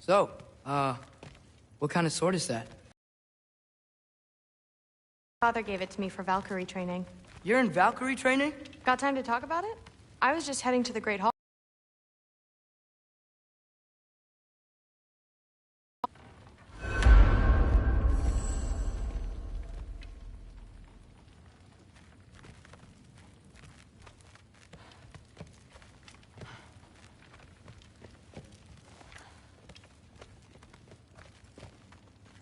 So, what kind of sword is that? Father gave it to me for Valkyrie training. You're in Valkyrie training? Got time to talk about it? I was just heading to the Great Hall.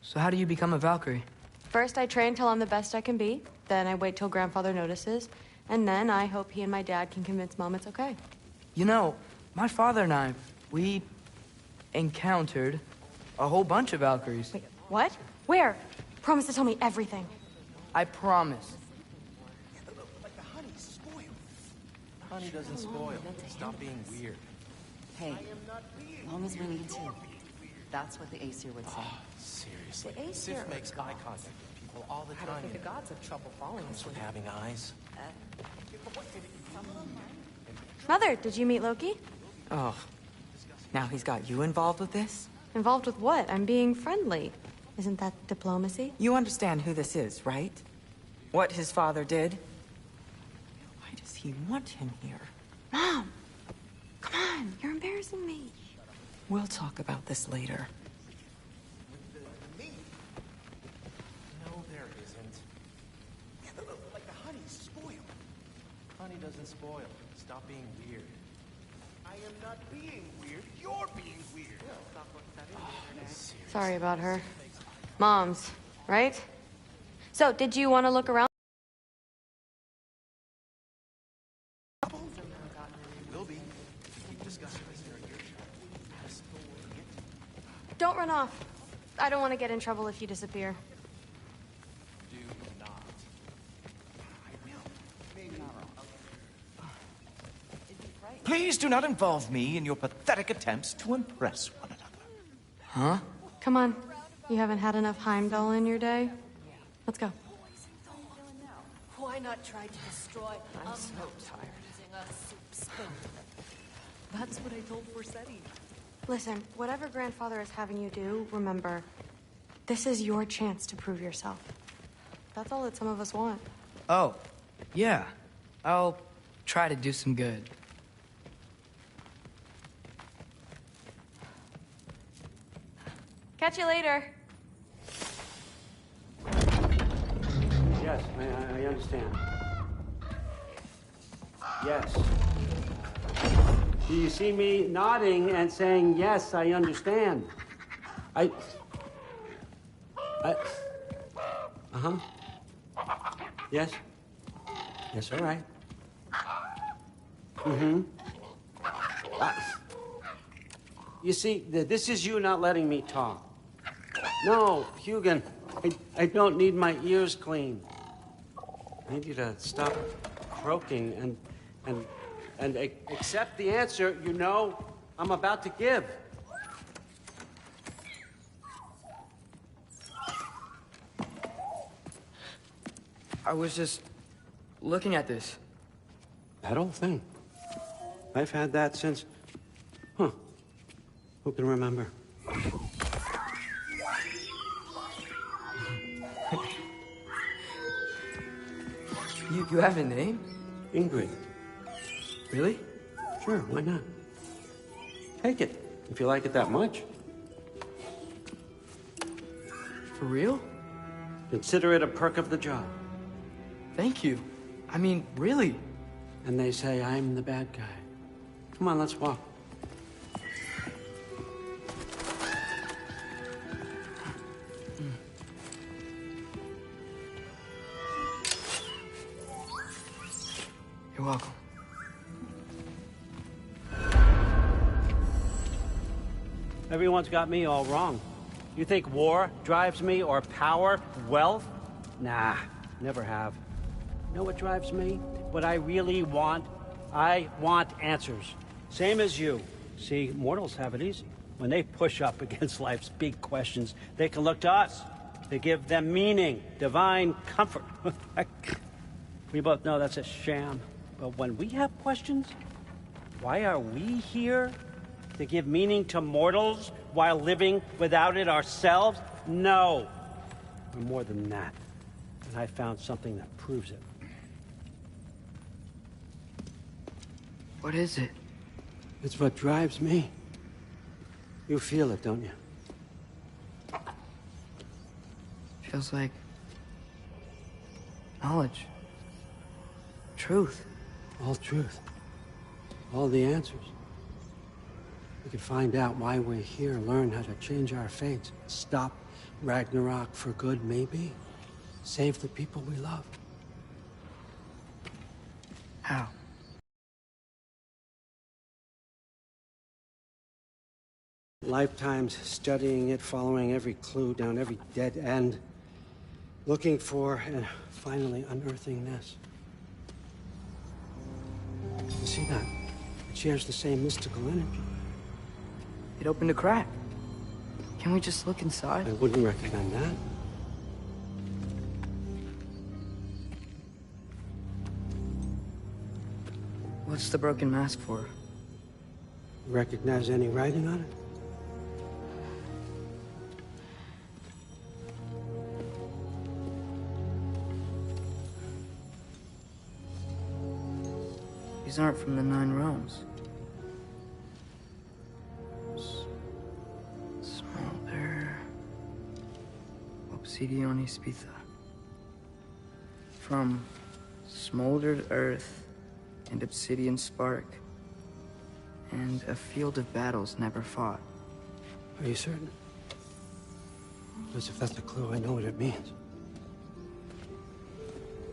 So how do you become a Valkyrie? First, I train till I'm the best I can be. Then I wait till Grandfather notices. And then I hope he and my dad can convince Mom it's okay. You know, my father and I, we encountered a whole bunch of Valkyries. Wait, what? Where? Promise to tell me everything. I promise. Like the honey spoiled. Honey doesn't spoil. Stop being weird. Hey, long as we need to. That's what the Aesir would say. Oh, seriously. The Aesir Sif makes eye contact with people all the I time. don't think the gods have trouble falling Comes asleep. from having eyes. Mother, did you meet Loki? Oh, now he's got you involved with this? Involved with what? I'm being friendly. Isn't that diplomacy? You understand who this is, right? What his father did? Why does he want him here? Mom! Come on, you're embarrassing me. We'll talk about this later. Me? No, there isn't. Like the honey spoiled. Honey doesn't spoil. Stop being weird. I am not being weird. You're being weird. Sorry about her. Moms, right? So, did you want to look around? Will be. Keep discussing this during your show. Don't run off. I don't want to get in trouble if you disappear. Do not. I will. Maybe not wrong. Please do not involve me in your pathetic attempts to impress one another. Huh? Come on. You haven't had enough Heimdall in your day? Let's go. Why not try to destroy? I'm so tired. Using a soup spoon. That's what I told Forsetti. Listen, whatever Grandfather is having you do, remember, this is your chance to prove yourself. That's all that some of us want. Oh, yeah. I'll try to do some good. Catch you later. Yes, I understand. Yes. Do you see me nodding and saying, yes, I understand? Uh-huh. Yes? Yes, all right. Mm-hmm. You see, this is you not letting me talk. No, Hugin, I don't need my ears cleaned. I need you to stop croaking and accept the answer you know I'm about to give. I was just looking at this. That old thing. I've had that since... Huh. Who can remember? You have a name? Ingrid. Really? Sure, why not? Take it, if you like it that much. For real? Consider it a perk of the job. Thank you. I mean, really. And they say I'm the bad guy. Come on, let's walk. You're welcome. Everyone's got me all wrong. You think war drives me, or power, wealth? Nah, never have. You know what drives me? What I really want? I want answers. Same as you. See, mortals have it easy. When they push up against life's big questions, they can look to us. They give them meaning, divine comfort. We both know that's a sham. But when we have questions, why are we here? to give meaning to mortals while living without it ourselves? No. We're more than that. And I found something that proves it. What is it? It's what drives me. You feel it, don't you? Feels like knowledge. Truth. All truth. All the answers. We could find out why we're here, learn how to change our fates, stop Ragnarok for good, maybe. Save the people we love. How? Lifetimes studying it, following every clue down every dead end, looking for and finally unearthing this. You see that? It shares the same mystical energy. It opened a crack. Can we just look inside? I wouldn't recommend that. What's the broken mask for? Recognize any writing on it? These aren't from the Nine Realms. Smolder. Obsidione Spitha. From smoldered earth and obsidian spark. And a field of battles never fought. Are you certain? Because if that's a clue, I know what it means.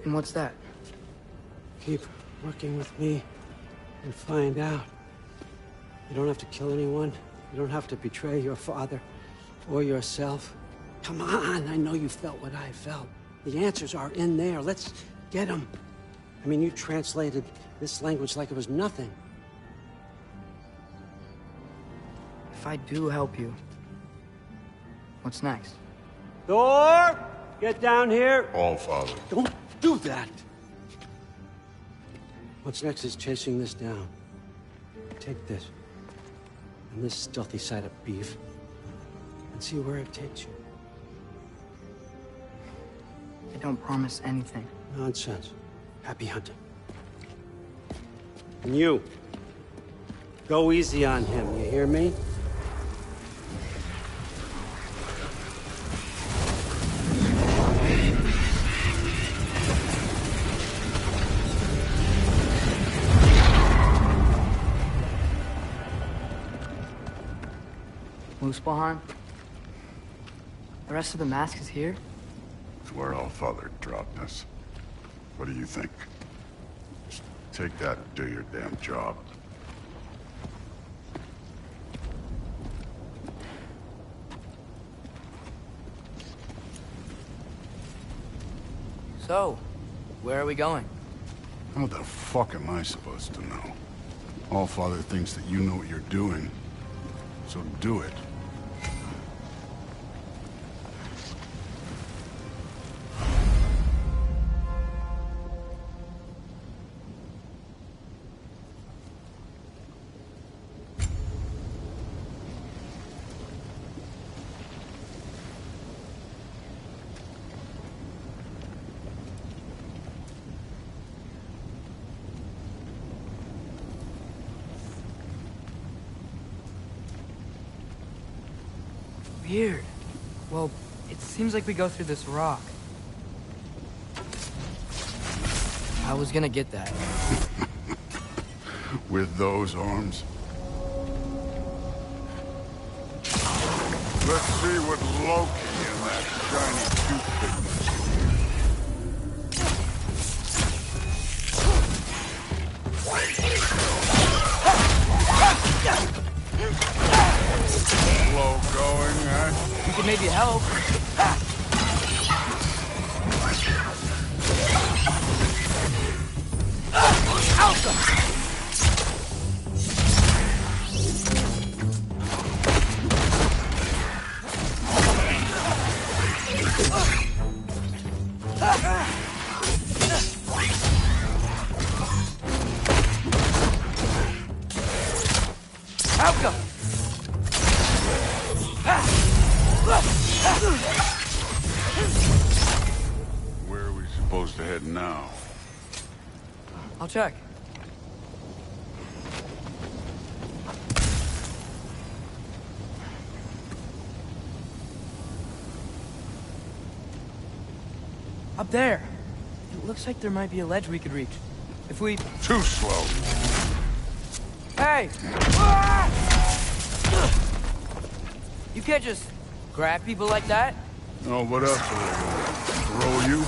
And what's that? Keep working with me and find out. You don't have to kill anyone. You don't have to betray your father or yourself. Come on, I know you felt what I felt. The answers are in there. Let's get them. I mean, you translated this language like it was nothing. If I do help you, what's next? Thor! Get down here! All Father. Don't do that! What's next is chasing this down. Take this, and this stealthy side of beef, and see where it takes you. I don't promise anything. Nonsense. Happy hunting. And you, go easy on him, you hear me? Muspelheim? The rest of the mask is here? It's where All Father dropped us. What do you think? Just take that and do your damn job. So, where are we going? How the fuck am I supposed to know? All Father thinks that you know what you're doing, so do it. Weird. Well, it seems like we go through this rock. I was gonna get that. With those arms? Let's see what Loki and that shiny toothpick slow going, huh? We could maybe help. Outcome! Where are we supposed to head now? I'll check. Up there. It looks like there might be a ledge we could reach. If we... Too slow. Hey! You can't just grab people like that. Oh, what else are they gonna throw you?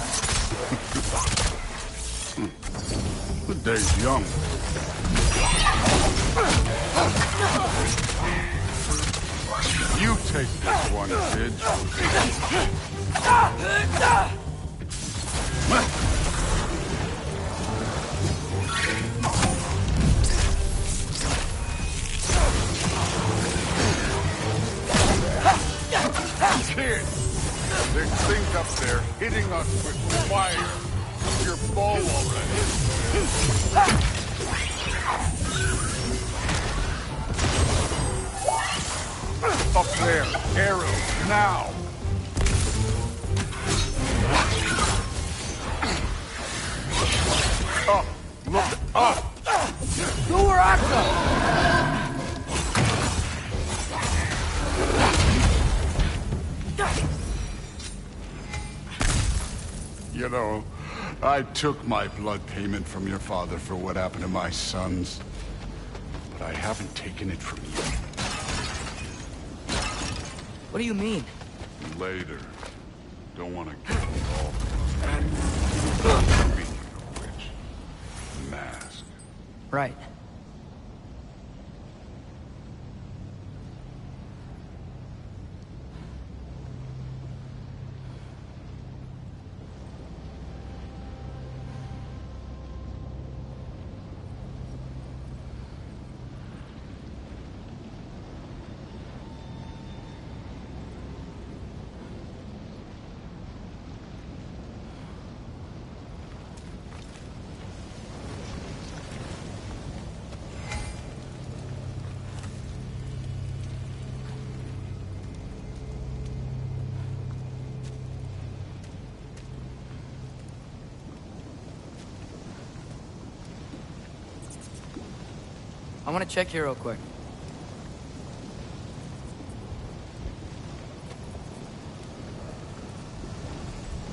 The day's young. You take this one, kid. Kid, there's things up there hitting us with fire. Your bow already. Up there, arrows, now! Up, look up! Go where I go! You know, I took my blood payment from your father for what happened to my sons. But I haven't taken it from you. What do you mean? Later. Don't want to get involved. Speaking of which, the mask. Right. I want to check here real quick.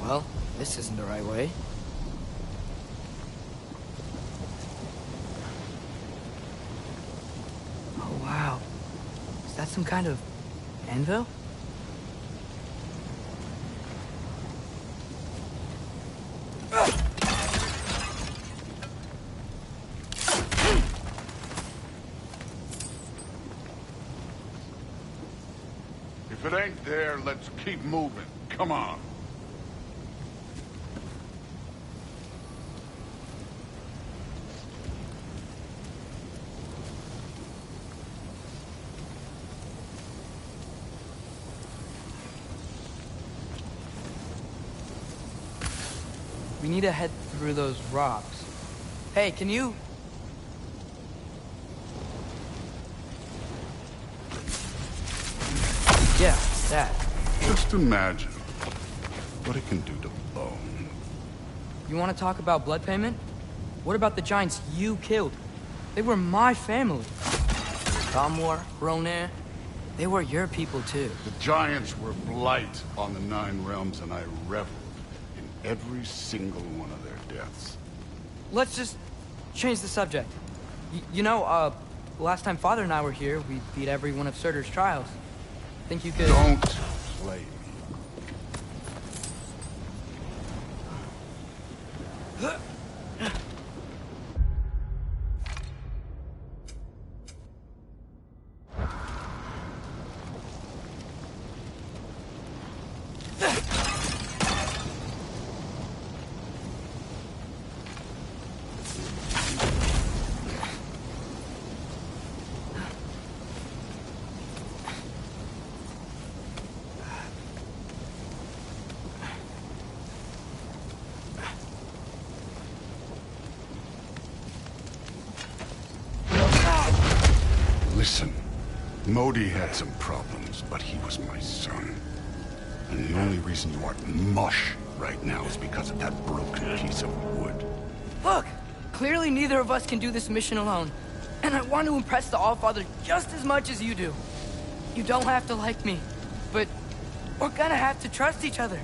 Well, this isn't the right way. Oh, wow. Is that some kind of anvil? If it ain't there, let's keep moving. Come on. We need to head through those rocks. Hey, can you... Yeah, that. Just imagine what it can do to bone. You want to talk about blood payment? What about the giants you killed? They were my family. Gamor, Roner, they were your people too. The giants were blight on the Nine Realms, and I reveled in every single one of their deaths. Let's just change the subject. You know, last time Father and I were here, we beat every one of Surtur's trials. Think you could... Don't play me. Modi had some problems, but he was my son. And the only reason you aren't mush right now is because of that broken piece of wood. Look! Clearly neither of us can do this mission alone. And I want to impress the Allfather just as much as you do. You don't have to like me, but we're gonna have to trust each other.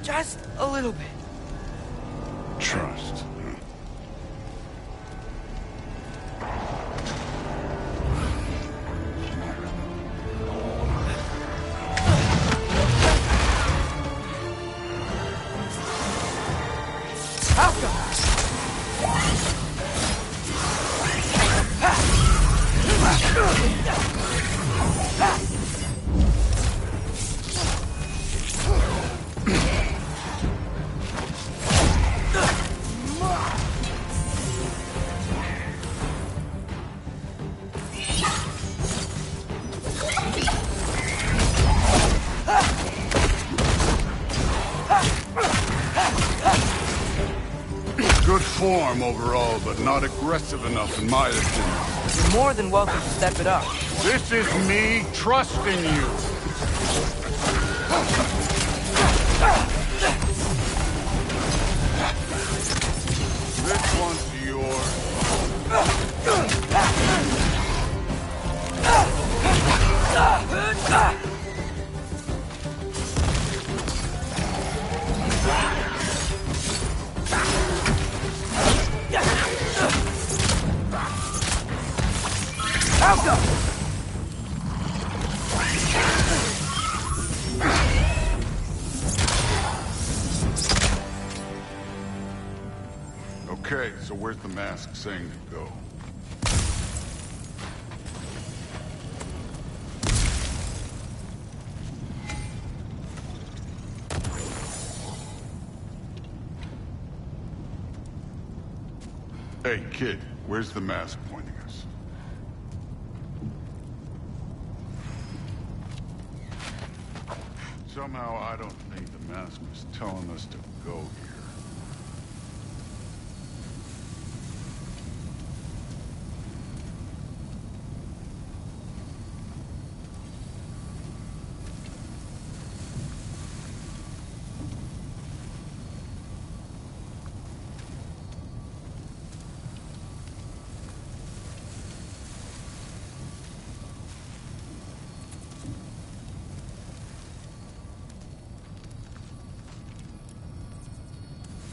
Just a little bit. Trust. Good form overall, but not aggressive enough in my opinion. You're more than welcome to step it up. This is me trusting you. This one's yours. Okay, so where's the mask saying to go? Hey, kid, where's the mask pointing us? Somehow, I don't think the mask was telling us to go here.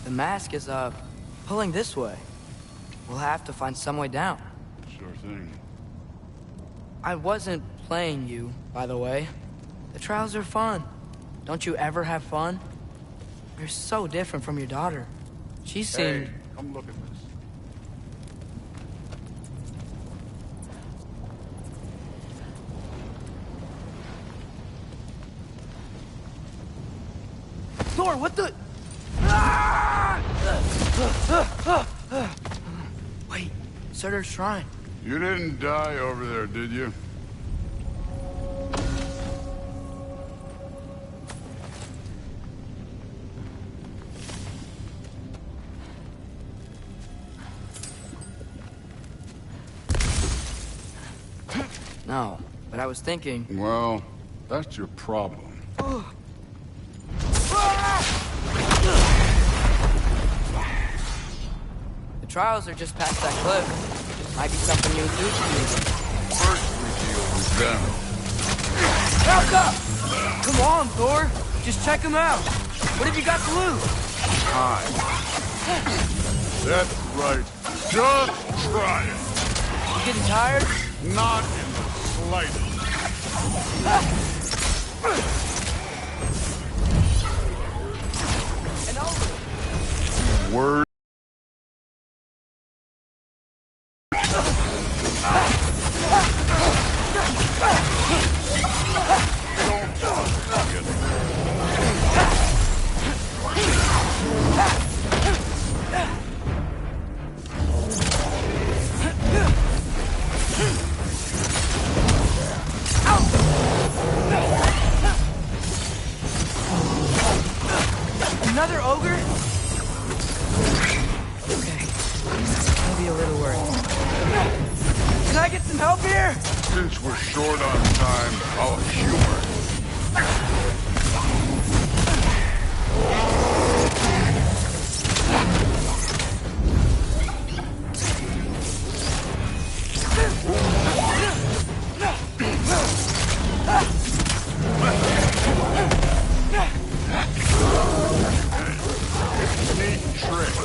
The mask is, pulling this way. We'll have to find some way down. Sure thing. I wasn't playing you, by the way. The trials are fun. Don't you ever have fun? You're so different from your daughter. She seemed... Hey, come look at this. Thor, what the... Wait, Surtur's shrine. You didn't die over there, did you? No, but I was thinking... Well, that's your problem. The trials are just past that cliff. Might be something you and Zeus can do. First we deal with them. Back up! Come on, Thor. Just check him out. What have you got to lose? Time. That's right. Just try it. You getting tired? Not in the slightest. And over. Word. Another ogre? short on time. I'll humor it. Neat trick.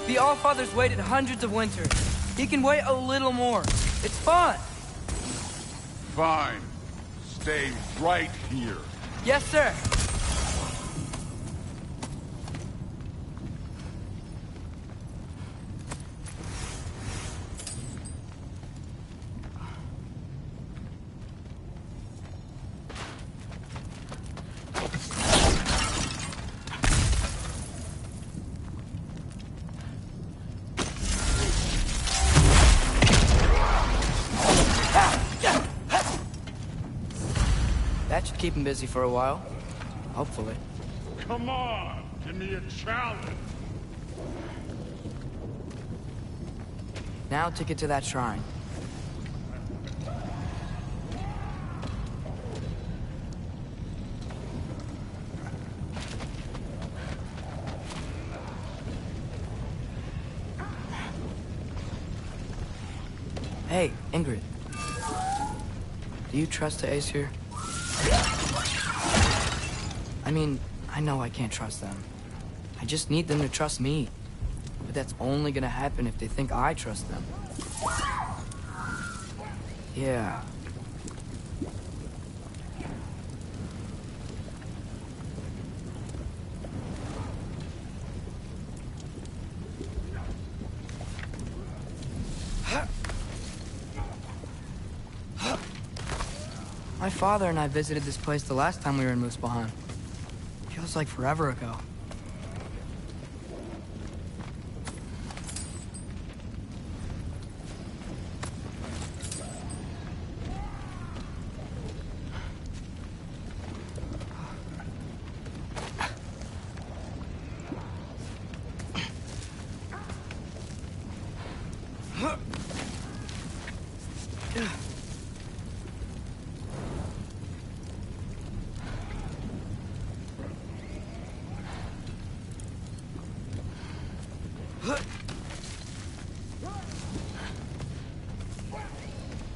The Allfather's waited hundreds of winters. He can wait a little more. It's fun. Fine. Stay right here. Yes, sir. That should keep him busy for a while. Hopefully. Come on, give me a challenge. Now to get to that shrine. Hey, Ingrid. Do you trust the Aesir? I mean, I know I can't trust them. I just need them to trust me. But that's only gonna happen if they think I trust them. Yeah. My father and I visited this place the last time we were in Muspelheim. Feels like forever ago.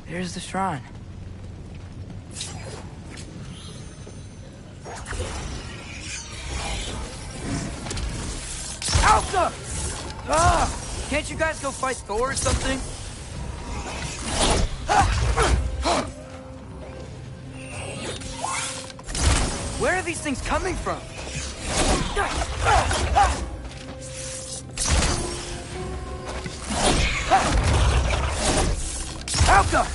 Here's the shrine. Alpha! Ah! Can't you guys go fight Thor or something? Where are these things coming from? Alka!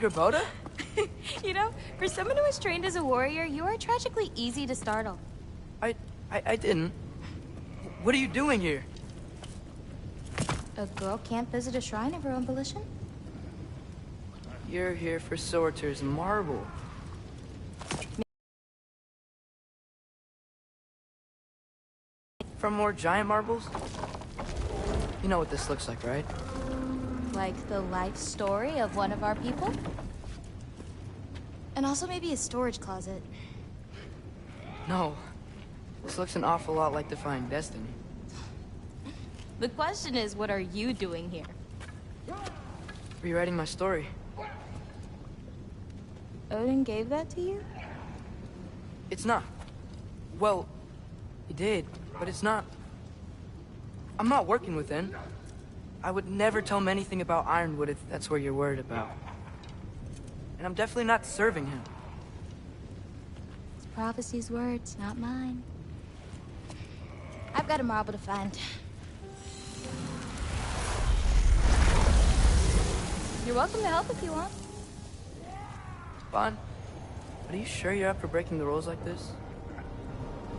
Boda? You know, for someone who was trained as a warrior, you are tragically easy to startle. I didn't. What are you doing here? A girl can't visit a shrine of her own volition? You're here for Sorter's marble. For more giant marbles? You know what this looks like, right? Like the life story of one of our people? And also maybe a storage closet. No. This looks an awful lot like Defying Destiny. The question is, what are you doing here? Rewriting my story. Odin gave that to you? It's not. Well, he did, but it's not. I'm not working with him. I would never tell him anything about Ironwood if that's what you're worried about. And I'm definitely not serving him. It's prophecy's words, not mine. I've got a marble to find. You're welcome to help if you want. Fine. But are you sure you're up for breaking the rules like this?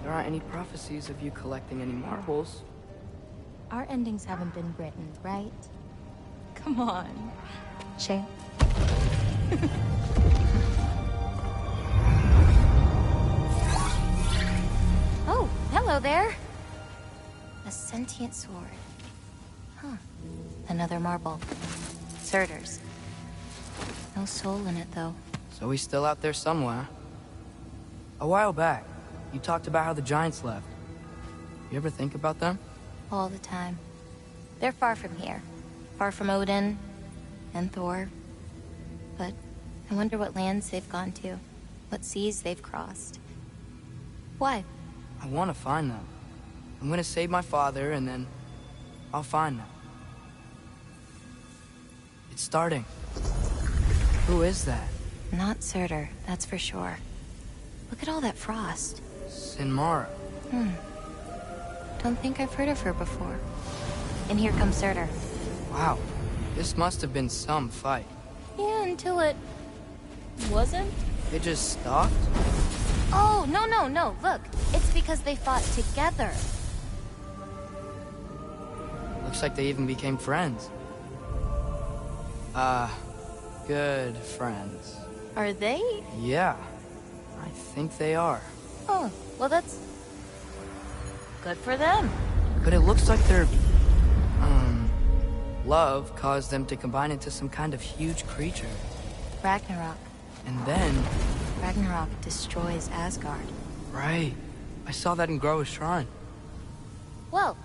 There aren't any prophecies of you collecting any marbles. Our endings haven't been written, right? Come on, champ. Oh, hello there. A sentient sword. Huh. Another marble. Surtur's. No soul in it, though. So he's still out there somewhere. A while back, you talked about how the giants left. You ever think about them? All the time. They're far from here. Far from Odin and Thor. But I wonder what lands they've gone to. What seas they've crossed. Why? I want to find them. I'm gonna save my father, and then I'll find them. It's starting. Who is that? Not Surtur, that's for sure. Look at all that frost. Sinmara. Don't think I've heard of her before. And here comes Surtur. Wow. This must have been some fight. Yeah, until it... wasn't? It just stopped? Oh, no. Look, it's because they fought together. Looks like they even became friends. Good friends. Are they? Yeah. I think they are. Oh, well that's... good for them. But it looks like their... love caused them to combine into some kind of huge creature. Ragnarok. And then... Ragnarok destroys Asgard. Right. I saw that in Groa's shrine. Well,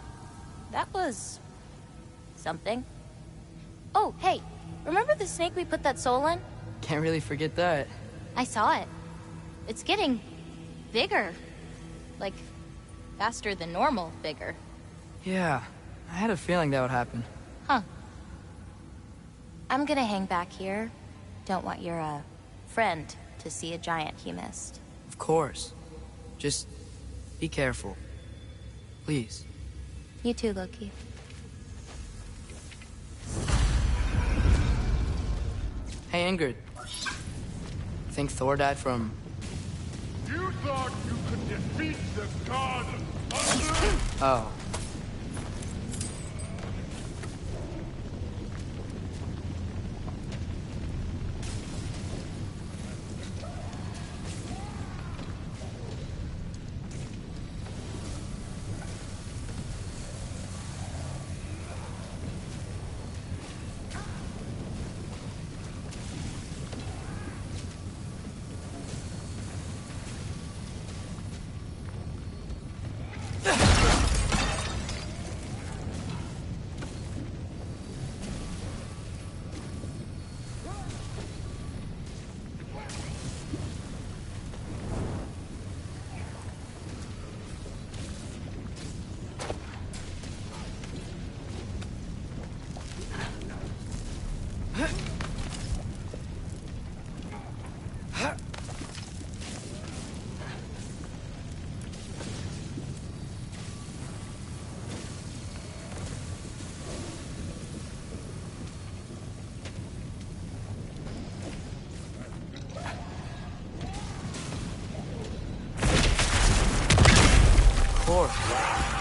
that was... something. Oh, hey, remember the snake we put that soul in? Can't really forget that. I saw it. It's getting... bigger. Like, faster than normal bigger. Yeah, I had a feeling that would happen. Huh. I'm gonna hang back here. Don't want your, friend to see a giant he missed. Of course. Just be careful. Please. You too, Loki. Hey, Ingrid. Think Thor died from... You thought you could defeat the god of thunder? Oh.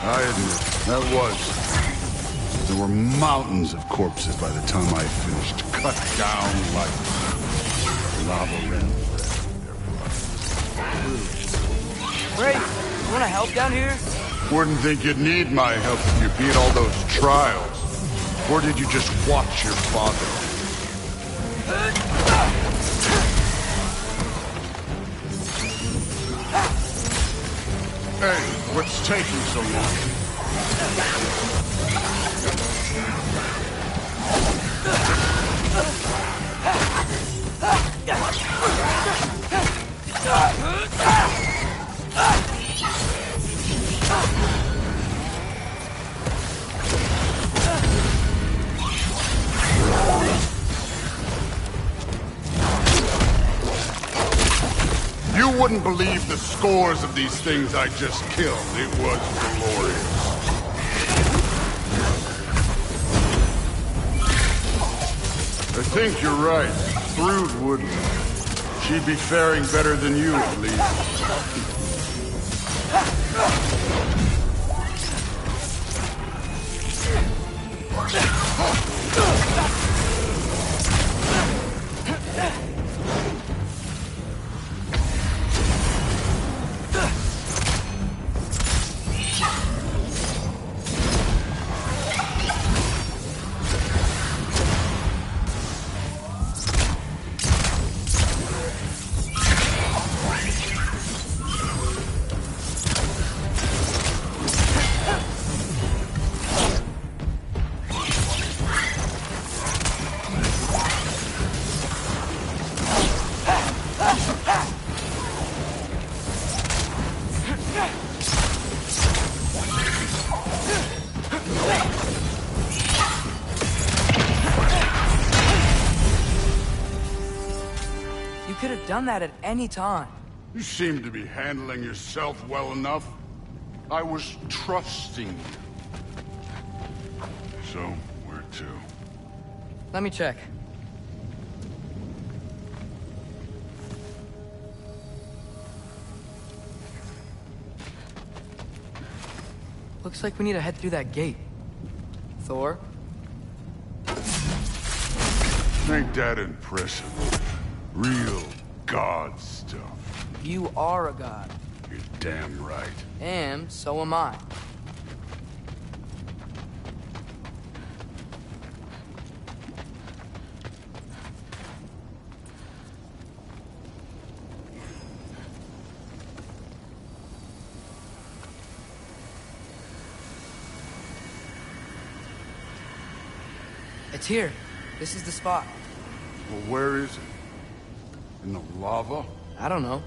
I admit, that was. There were mountains of corpses by the time I finished. Cut down like lava ran. Great. You wanna help down here? Wouldn't think you'd need my help if you beat all those trials. Or did you just watch your father? taking so long? You wouldn't believe the scores of these things I just killed. It was glorious. I think you're right. Thrud wouldn't. She'd be faring better than you, at least. Done that at any time. You seem to be handling yourself well enough. I was trusting you. So, where to? Let me check. Looks like we need to head through that gate. Thor? Ain't that impressive? Real god stuff. You are a god. You're damn right. And so am I. It's here. This is the spot. Well, where is it? In the lava? I don't know.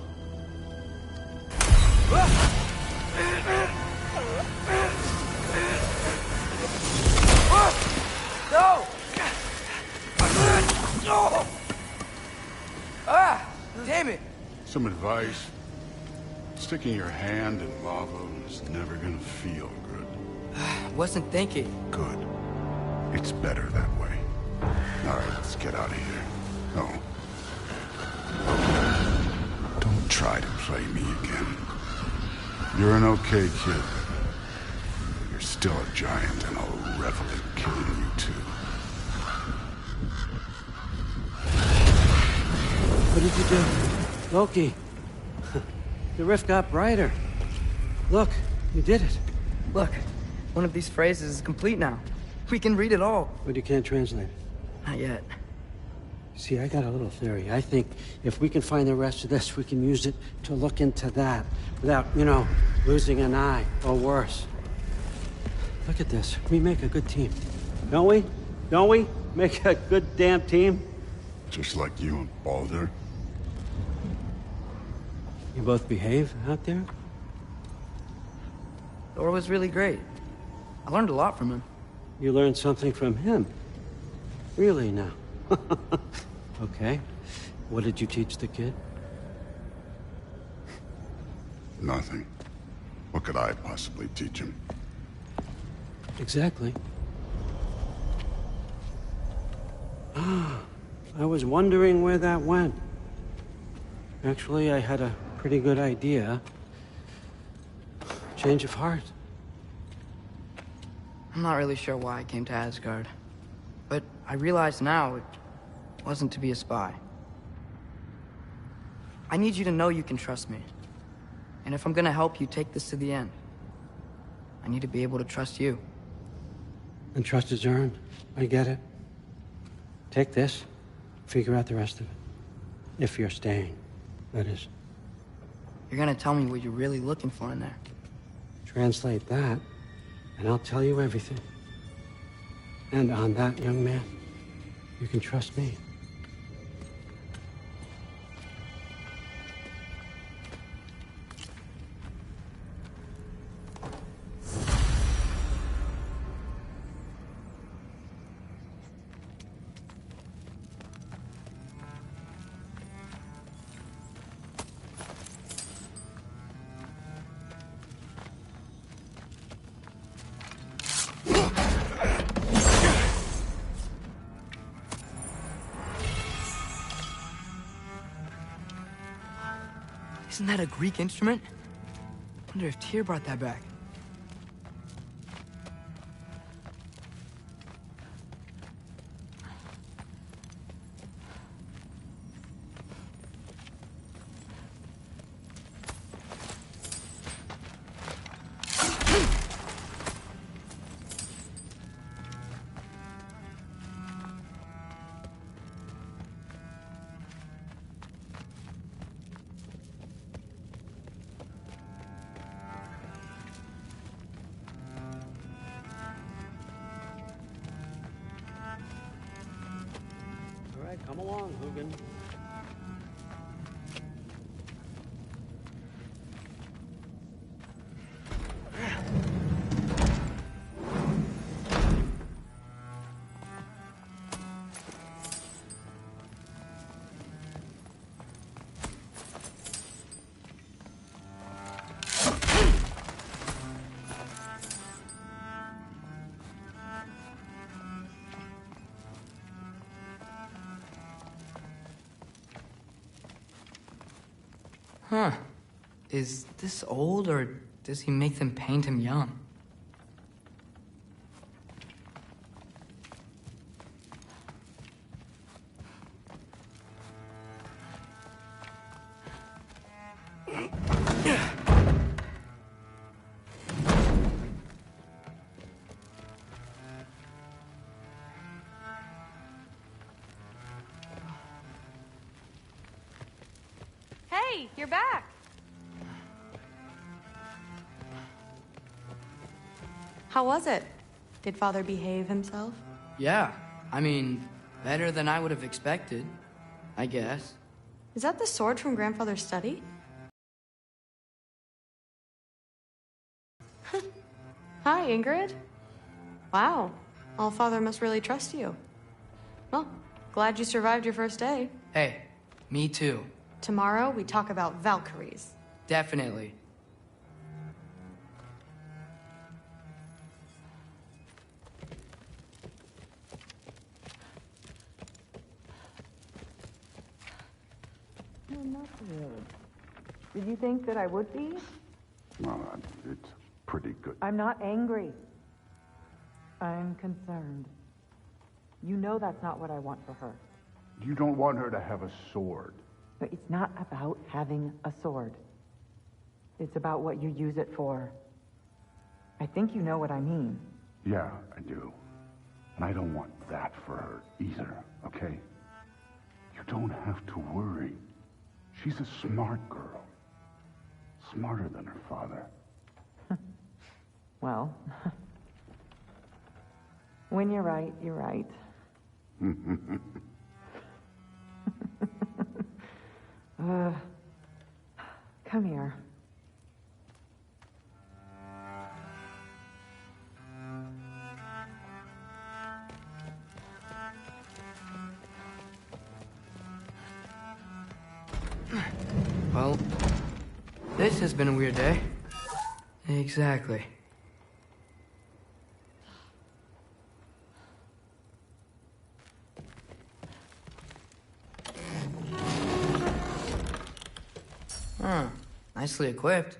No! Ah! Damn it! Some advice. Sticking your hand in lava is never gonna feel good. Wasn't thinking. Good. It's better that way. All right, let's get out of here. Oh. Don't try to play me again. You're an okay kid. You're still a giant, and I'll revel in killing you too. What did you do? Loki. The rift got brighter. Look, you did it. Look, one of these phrases is complete now. We can read it all. But you can't translate it. Not yet. See, I got a little theory. I think if we can find the rest of this, we can use it to look into that without, you know, losing an eye or worse. Look at this. We make a good team. Don't we? Don't we? Make a good damn team? Just like you and Baldur. You both behave out there? Thor was really great. I learned a lot from him. You learned something from him? Really now? Okay. What did you teach the kid? Nothing. What could I possibly teach him? Exactly. I was wondering where that went. Actually, I had a pretty good idea. Change of heart. I'm not really sure why I came to Asgard. But I realize now it wasn't to be a spy. I need you to know you can trust me. And if I'm gonna help you take this to the end, I need to be able to trust you. And trust is earned. I get it. Take this, figure out the rest of it. If you're staying, that is. You're gonna tell me what you're really looking for in there. Translate that, and I'll tell you everything. And on that, young man, you can trust me. Isn't that a Greek instrument? Wonder if Tyr brought that back. All right, come along, Hugin. Huh. Is this old, or does he make them paint him young? Hey, you're back. How was it? Did Father behave himself? Yeah, I mean, better than I would have expected, I guess. Is that the sword from Grandfather's study? Hi, Ingrid. Wow, All-Father must really trust you. Well, glad you survived your first day. Hey, me too. Tomorrow, we talk about Valkyries. Definitely. No, not really. Did you think that I would be? Well, it's pretty good. I'm not angry. I'm concerned. You know that's not what I want for her. You don't want her to have a sword. But it's not about having a sword. It's about what you use it for. I think you know what I mean. Yeah, I do. And I don't want that for her either, okay? You don't have to worry. She's a smart girl. Smarter than her father. Well, when you're right, you're right. Come here. Well, this has been a weird day. Exactly. Huh. Nicely equipped.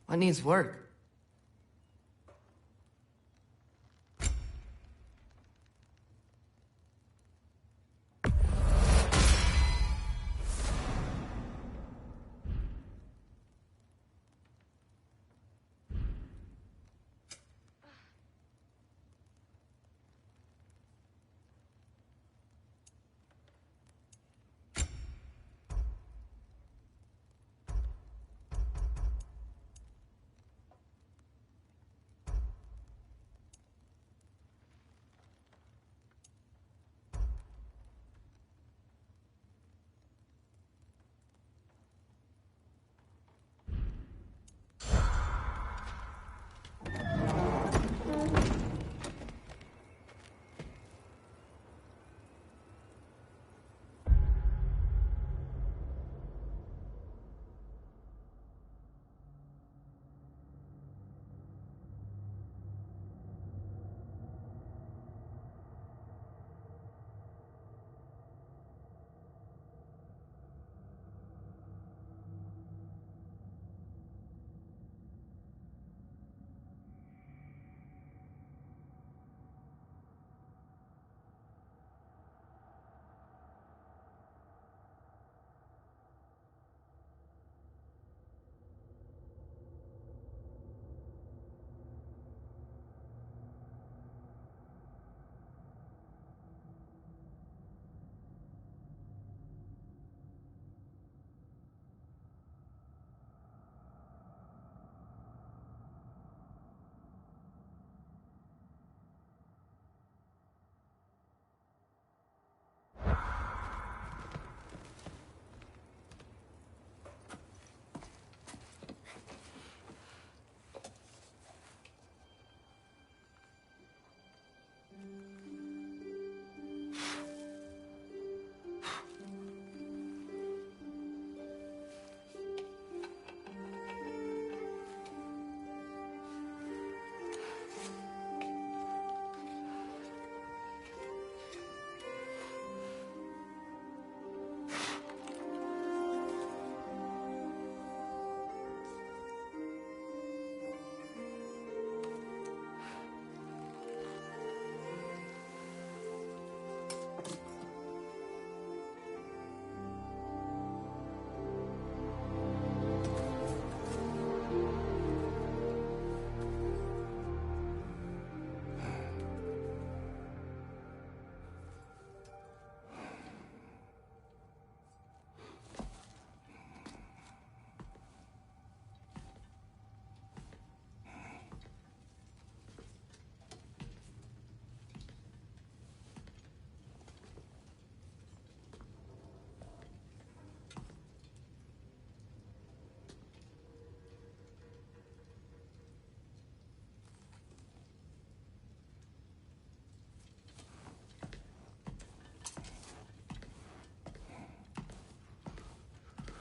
What needs work?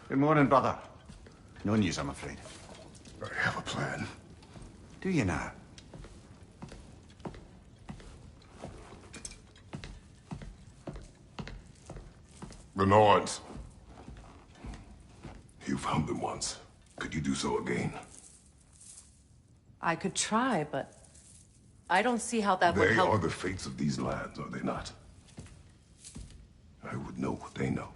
Good morning, brother. No news, I'm afraid. I have a plan. Do you now? Renards. You found them once. Could you do so again? I could try, but I don't see how that would They help. are the fates of these lands, are they not? I would know what they know.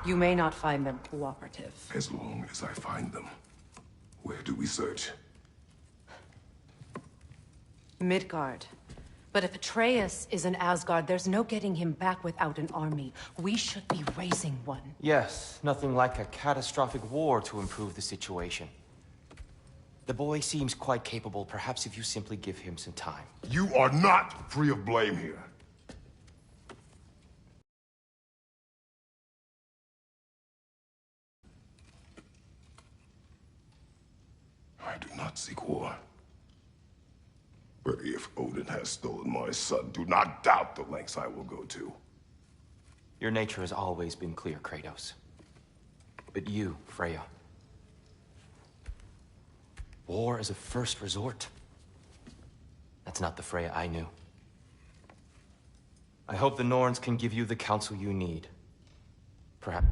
You may not find them cooperative. As long as I find them. Where do we search? Midgard. But if Atreus is in Asgard, there's no getting him back without an army. We should be raising one. Yes, nothing like a catastrophic war to improve the situation. The boy seems quite capable. Perhaps if you simply give him some time. You are not free of blame here. I do not seek war. But if Odin has stolen my son, do not doubt the lengths I will go to. Your nature has always been clear, Kratos. But you, Freya. War is a first resort. That's not the Freya I knew. I hope the Norns can give you the counsel you need. Perhaps...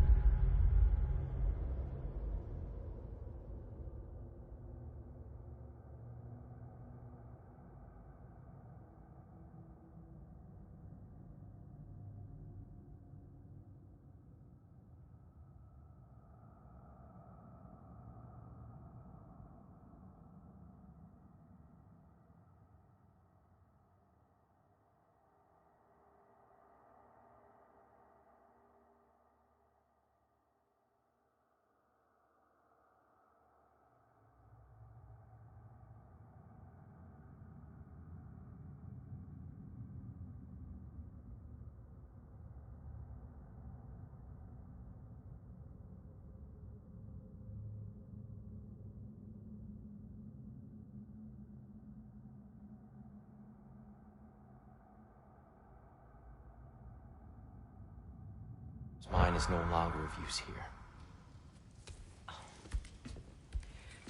Mine is no longer of use here.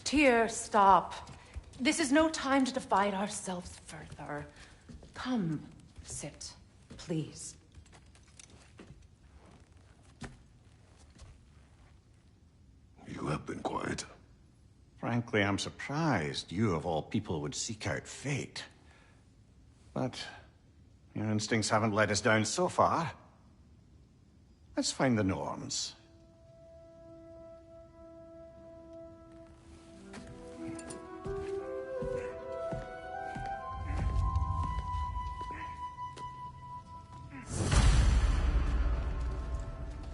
Tyr, stop. This is no time to divide ourselves further. Come, sit, please. You have been quiet. Frankly, I'm surprised you, of all people, would seek out fate. But your instincts haven't let us down so far. Let's find the Norns.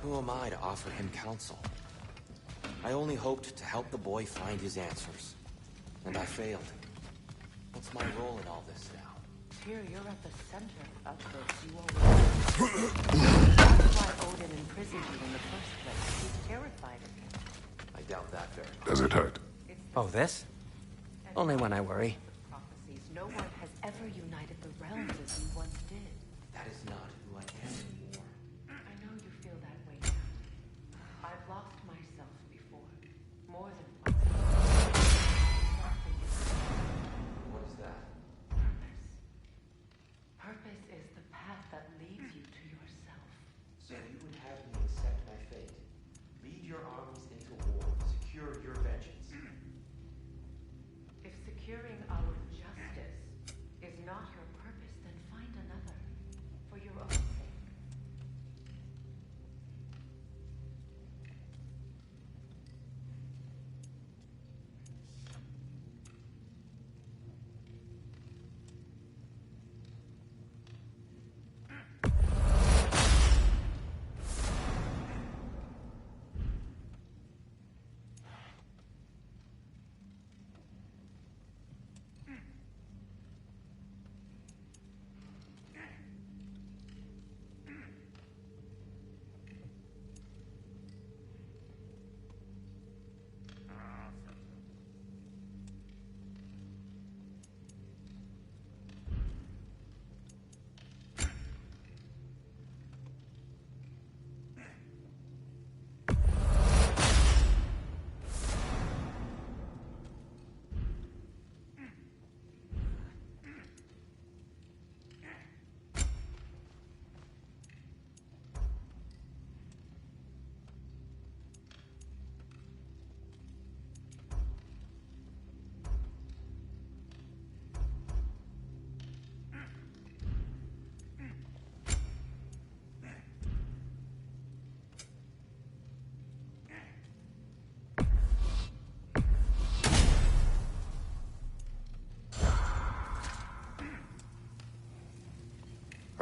Who am I to offer him counsel? I only hoped to help the boy find his answers. And I failed. What's my role in all this now? Tyr, you're at the center of this. You are... That's why Odin imprisoned you in the first place. He's terrified of you. I doubt that very much. Does it hurt? Oh, this? Only when I worry. Prophecies. No one has ever united the realms as you once did. That is not who I am anymore. I know you feel that way now. I've lost myself before. More than once. What is that? Purpose. Purpose is the path that leads you to yourself. So you would have me accept my fate. Lead your armies into war. Secure your vengeance. If securing our justice is not your purpose, then find another. For your own sake.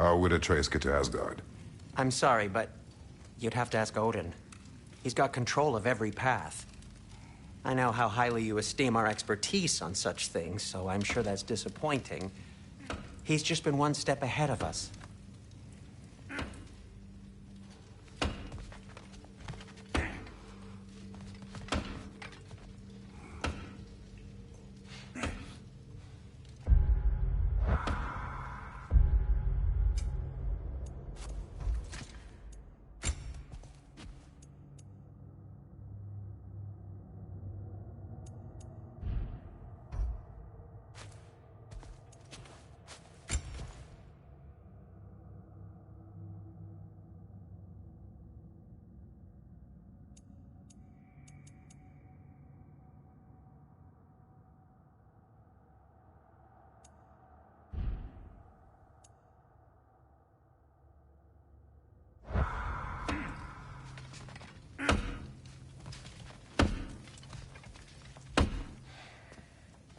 How would Atreus get to Asgard? I'm sorry, but you'd have to ask Odin. He's got control of every path. I know how highly you esteem our expertise on such things, so I'm sure that's disappointing. He's just been one step ahead of us.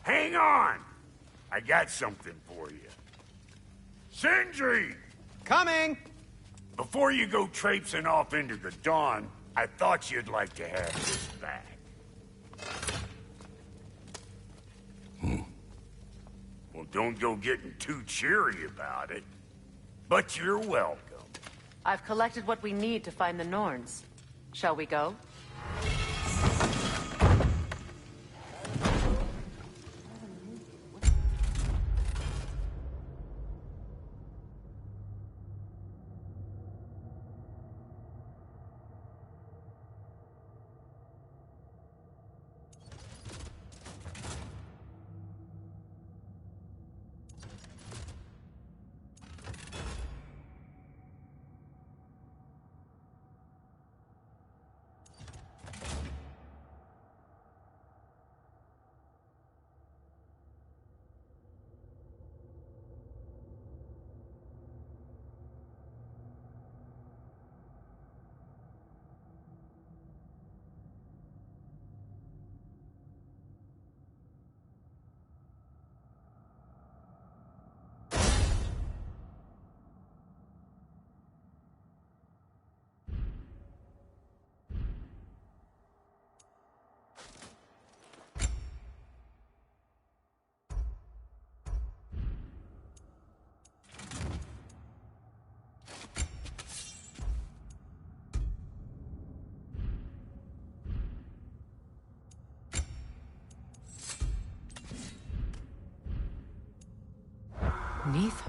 Hang on! I got something for you. Sindri! Coming! Before you go traipsing off into the dawn, I thought you'd like to have this back. Well, don't go getting too cheery about it. But you're welcome. I've collected what we need to find the Norns. Shall we go? Neath?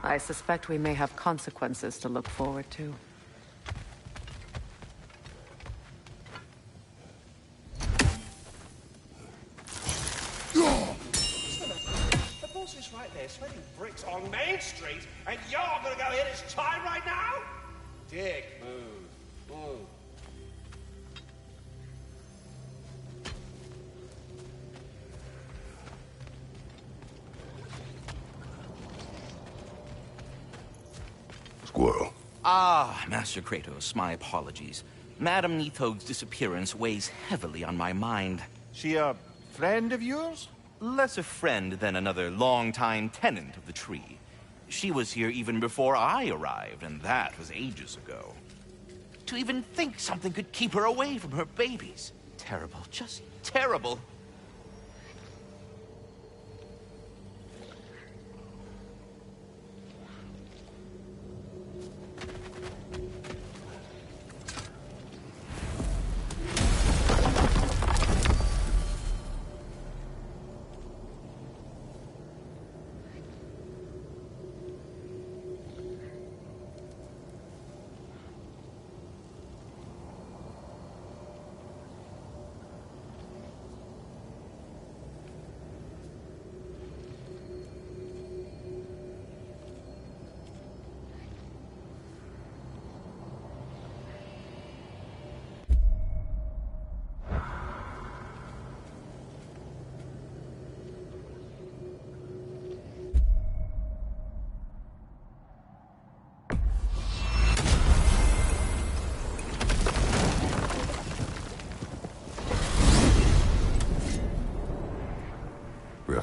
I suspect we may have consequences to look forward to. The boss is right there, sweating bricks on Main Street, and you're gonna go hit his time right now? Dick move. Move. Squirrel. Ah, Master Kratos, my apologies. Madame Neathoge's disappearance weighs heavily on my mind. She a friend of yours? Less a friend than another longtime tenant of the tree. She was here even before I arrived, and that was ages ago. To even think something could keep her away from her babies. Terrible, just terrible.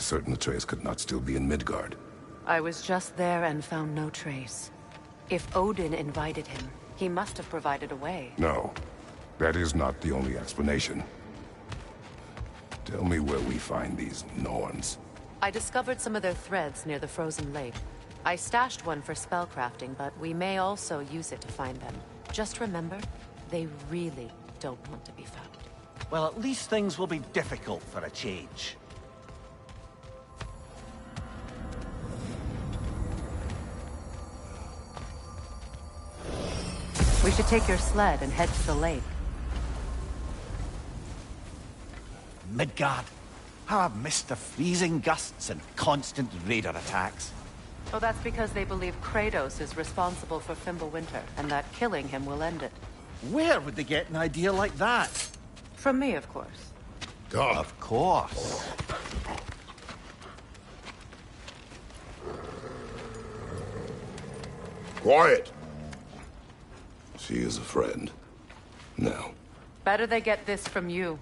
certain Atreus could not still be in Midgard. I was just there and found no trace. If Odin invited him, he must have provided a way. No, that is not the only explanation. Tell me where we find these Norns. I discovered some of their threads near the frozen lake. I stashed one for spellcrafting, but we may also use it to find them. Just remember, they really don't want to be found. Well, at least things will be difficult for a change. We should take your sled and head to the lake. Midgard. How I've missed the freezing gusts and constant raider attacks. Oh, that's because they believe Kratos is responsible for Fimbulwinter, and that killing him will end it. Where would they get an idea like that? From me, of course. Of course. Quiet! She is a friend. Now. Better they get this from you.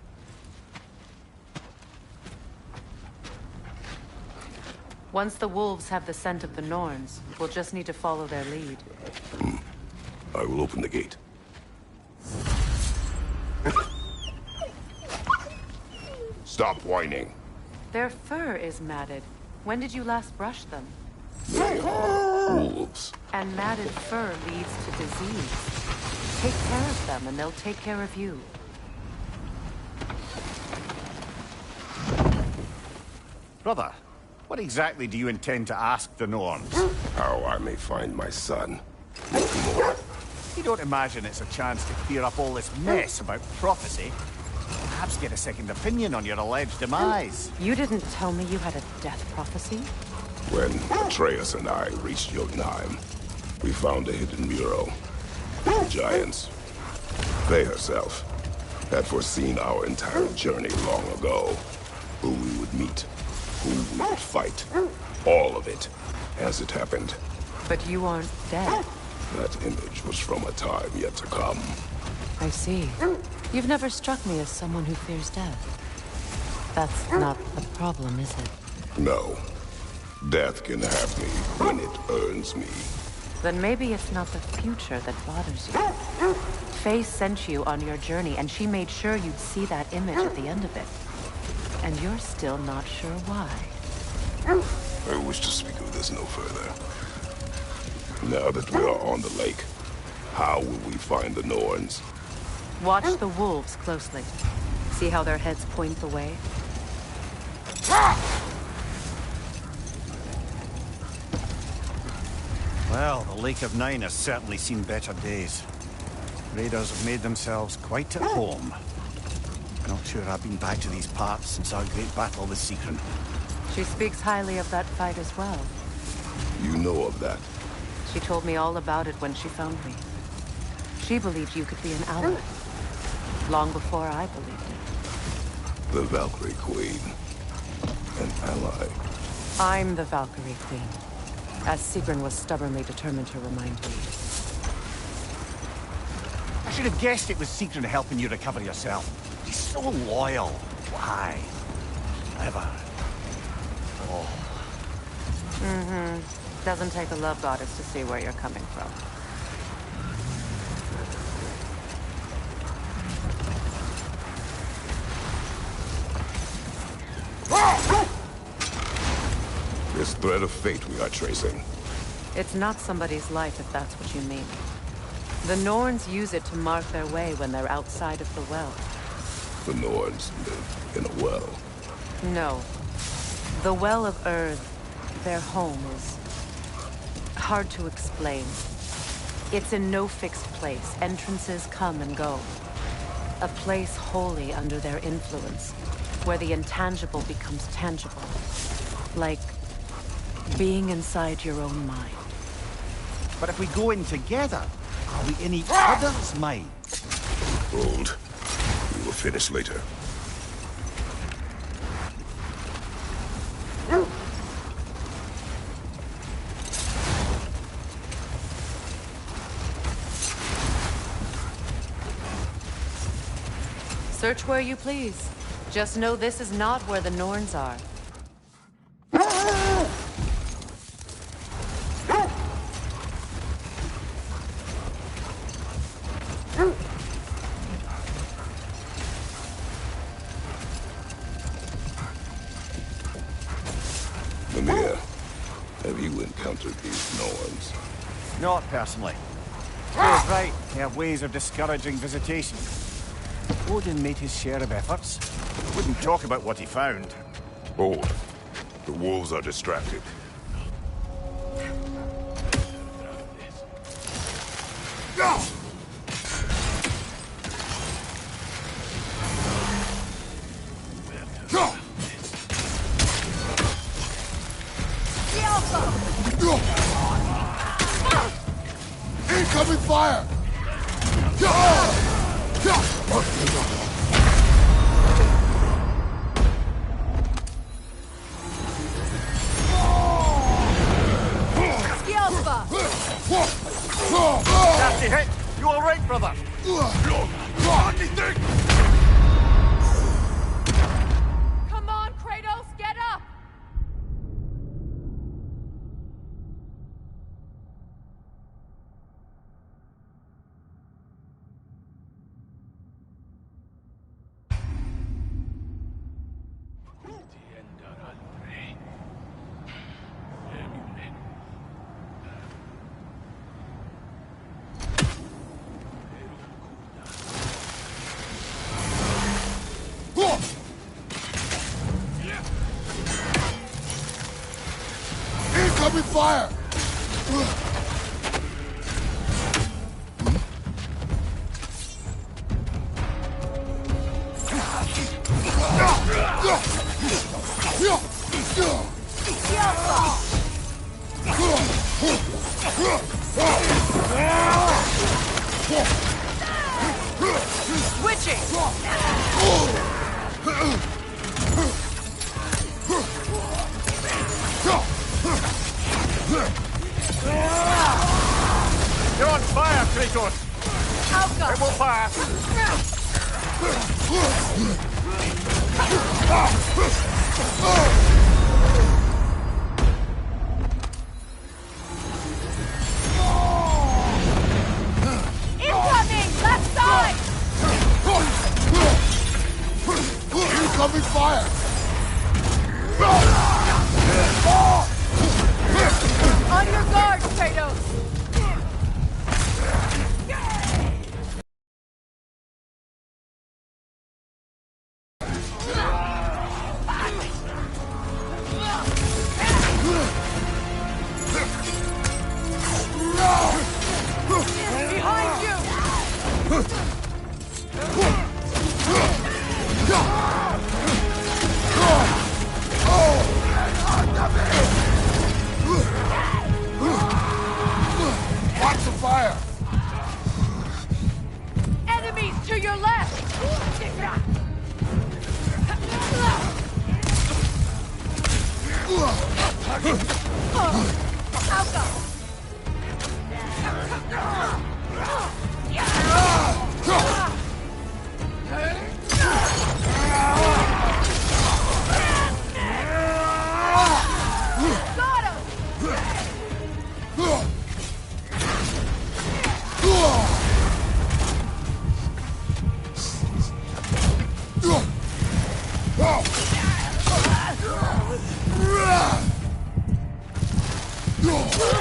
Once the wolves have the scent of the Norns, we'll just need to follow their lead. I will open the gate. Stop whining. Their fur is matted. When did you last brush them? They are wolves. And matted fur leads to disease. Take care of them, and they'll take care of you. Brother, what exactly do you intend to ask the Norns? How I may find my son. You don't imagine it's a chance to clear up all this mess about prophecy? Perhaps get a second opinion on your alleged demise. You didn't tell me you had a death prophecy? When Atreus and I reached Jotunheim, we found a hidden mural. The giants, they herself, had foreseen our entire journey long ago. Who we would meet, who we would fight. All of it, as it happened. But you aren't dead. That image was from a time yet to come. I see. You've never struck me as someone who fears death. That's not the problem, is it? No. Death can have me when it earns me. Then maybe it's not the future that bothers you. Faye sent you on your journey, and she made sure you'd see that image at the end of it. And you're still not sure why. I wish to speak of this no further. Now that we are on the lake, how will we find the Norns? Watch the wolves closely. See how their heads point the way? Well, the Lake of Nine has certainly seen better days. Raiders have made themselves quite at home. Not sure I've been back to these parts since our great battle with Sigrun. She speaks highly of that fight as well. You know of that? She told me all about it when she found me. She believed you could be an ally. Long before I believed it. The Valkyrie Queen. An ally. I'm the Valkyrie Queen. As Sigrun was stubbornly determined to remind me. I should have guessed it was Sigrun helping you recover yourself. He's so loyal. Why? Ever. Oh. Mm-hmm. Doesn't take a love goddess to see where you're coming from. This thread of fate we are tracing. It's not somebody's life, if that's what you mean. The Norns use it to mark their way when they're outside of the well. The Norns live in a well. No. The Well of Earth, their home, is hard to explain. It's in no fixed place. Entrances come and go. A place wholly under their influence, where the intangible becomes tangible. Like being inside your own mind. But if we go in together, are we in each other's mind? Hold. We will finish later. Search where you please. Just know this is not where the Norns are. Have you encountered these Norns? Not personally. Ray's right. They have ways of discouraging visitation. Odin made his share of efforts. Wouldn't talk about what he found. Hold. The wolves are distracted. Go! Go! Incoming fire! Nasty hit! You alright, brother? Come on, Kratos, get up! Incoming fire! Switching! You're on fire, Kratos! Alka! It will pass! Incoming! Left side! Incoming fire! On your guard, Kratos! Behind you! Watch the fire! Enemies to your left! Alka! Got him!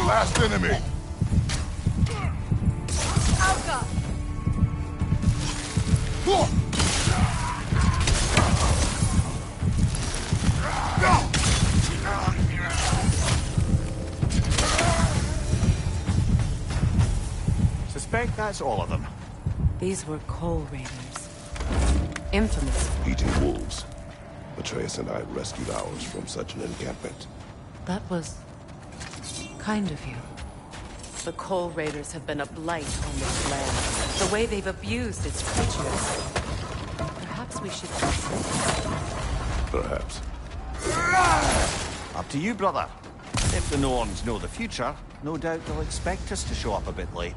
Last enemy! Alka! Suspect that's all of them. These were Coal Raiders. Infamous. Eating wolves. Atreus and I rescued ours from such an encampment. That was kind of you. The Coal Raiders have been a blight on this land. The way they've abused its creatures. Perhaps we should consider. Perhaps. Up to you, brother. If the Norns know the future, no doubt they'll expect us to show up a bit late.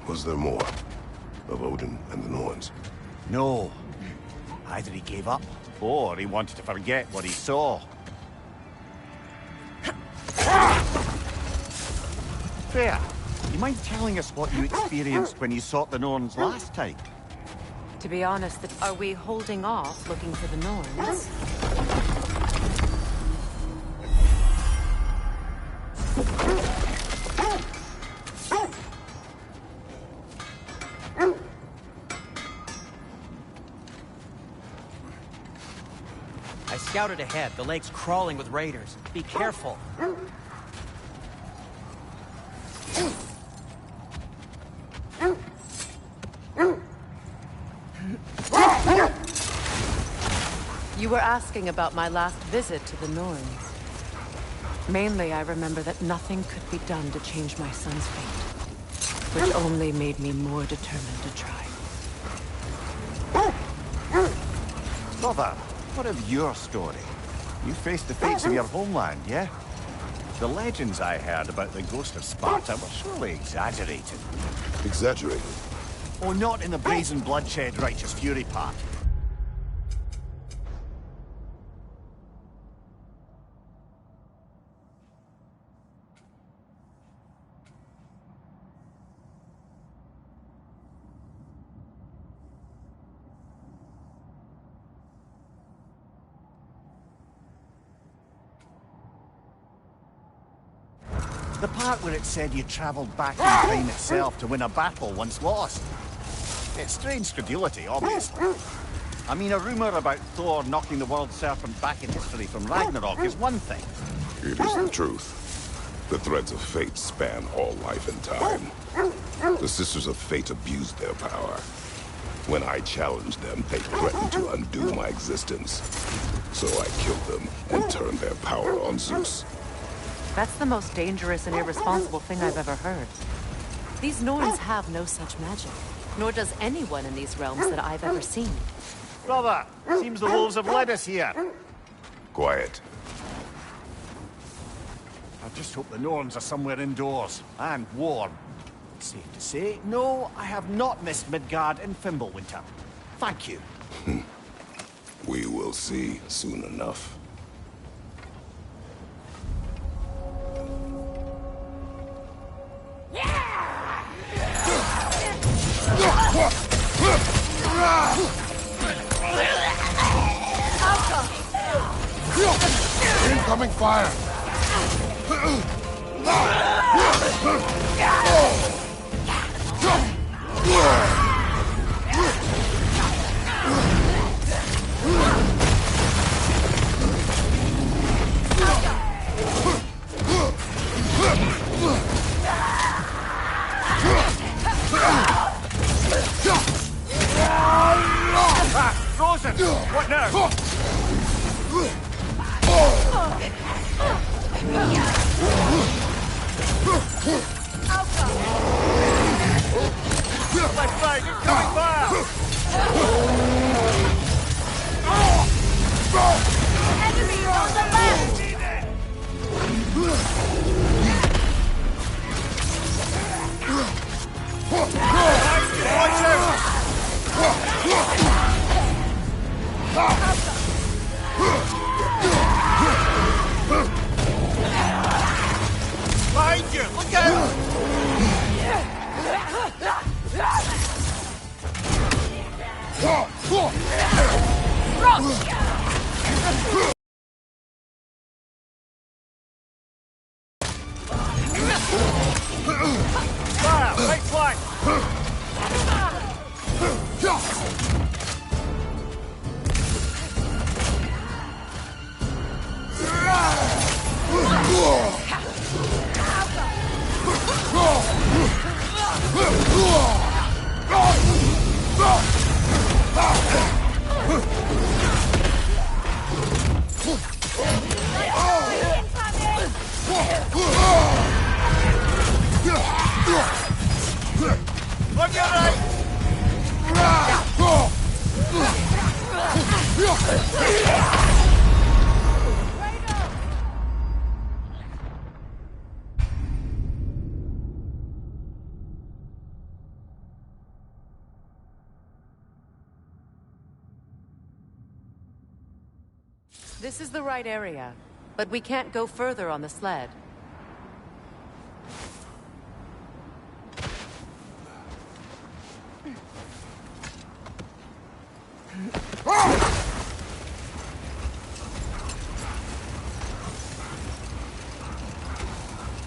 Was there more of Odin and the Norns? No. Either he gave up, or he wanted to forget what he saw. Fair. You mind telling us what you experienced when you sought the Norns last time? To be honest, are we holding off looking for the Norns? I scouted ahead. The lake's crawling with raiders. Be careful. You were asking about my last visit to the Norns. Mainly, I remember that nothing could be done to change my son's fate, which only made me more determined to try. Brother, what of your story? You faced the fates of your homeland, yeah? The legends I heard about the ghost of Sparta were surely exaggerated. Exaggerated? Oh, not in the brazen bloodshed righteous fury part. The part where it said you travelled back in time itself to win a battle once lost. It's strange credulity, obviously. I mean, a rumour about Thor knocking the world serpent back in history from Ragnarok is one thing. It is the truth. The threads of fate span all life and time. The Sisters of Fate abused their power. When I challenged them, they threatened to undo my existence. So I killed them and turned their power on Zeus. That's the most dangerous and irresponsible thing I've ever heard. These Norns have no such magic, nor does anyone in these realms that I've ever seen. Brother, seems the wolves have led us here. Quiet. I just hope the Norns are somewhere indoors, and warm. Safe to say, no, I have not missed Midgard in Fimbulwinter. Thank you. We will see soon enough. Incoming fire! Frozen! What now? My flag, incoming fire! Enemy on the left! Watch out! Behind you! Look out! Fire! Right flank! Look at right! This is the right area, but we can't go further on the sled.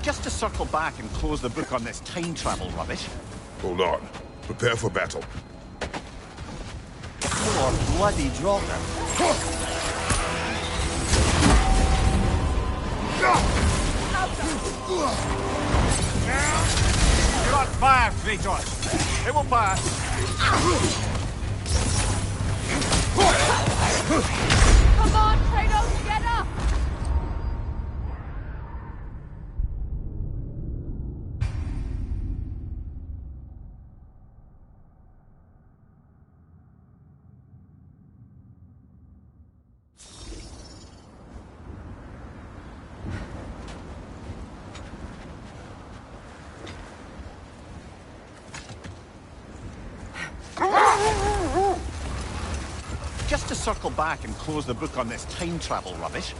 Just to circle back and close the book on this time travel rubbish. Hold on. Prepare for battle. Oh, bloody drop him. You're on fire, Kratos. It will pass. Come on, Kratos, get up! Just to circle back and close the book on this time travel rubbish.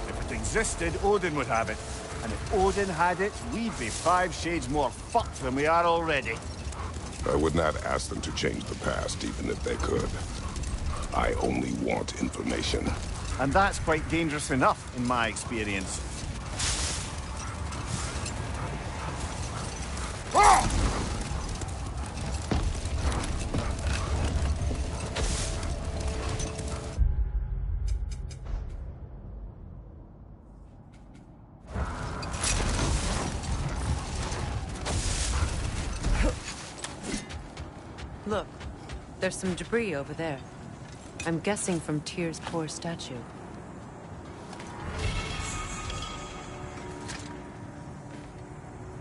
If it existed, Odin would have it. And if Odin had it, we'd be 5 shades more fucked than we are already. I would not ask them to change the past, even if they could. I only want information. And that's quite dangerous enough, in my experience. Look, there's some debris over there. I'm guessing from Tyr's poor statue.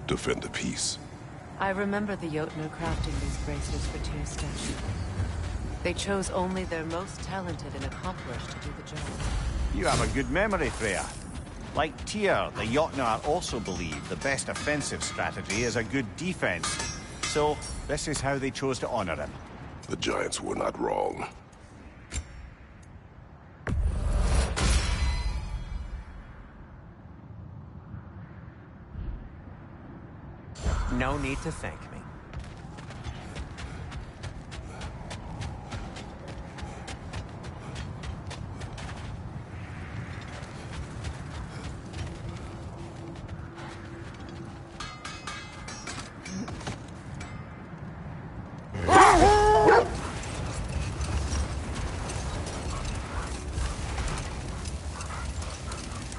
Defend the peace. I remember the Jotnar crafting these bracelets for Tyr's statue. They chose only their most talented and accomplished to do the job. You have a good memory, Freya. Like Tyr, the Jotnar also believe the best offensive strategy is a good defense. So, this is how they chose to honor him. The Giants were not wrong. No need to thank me.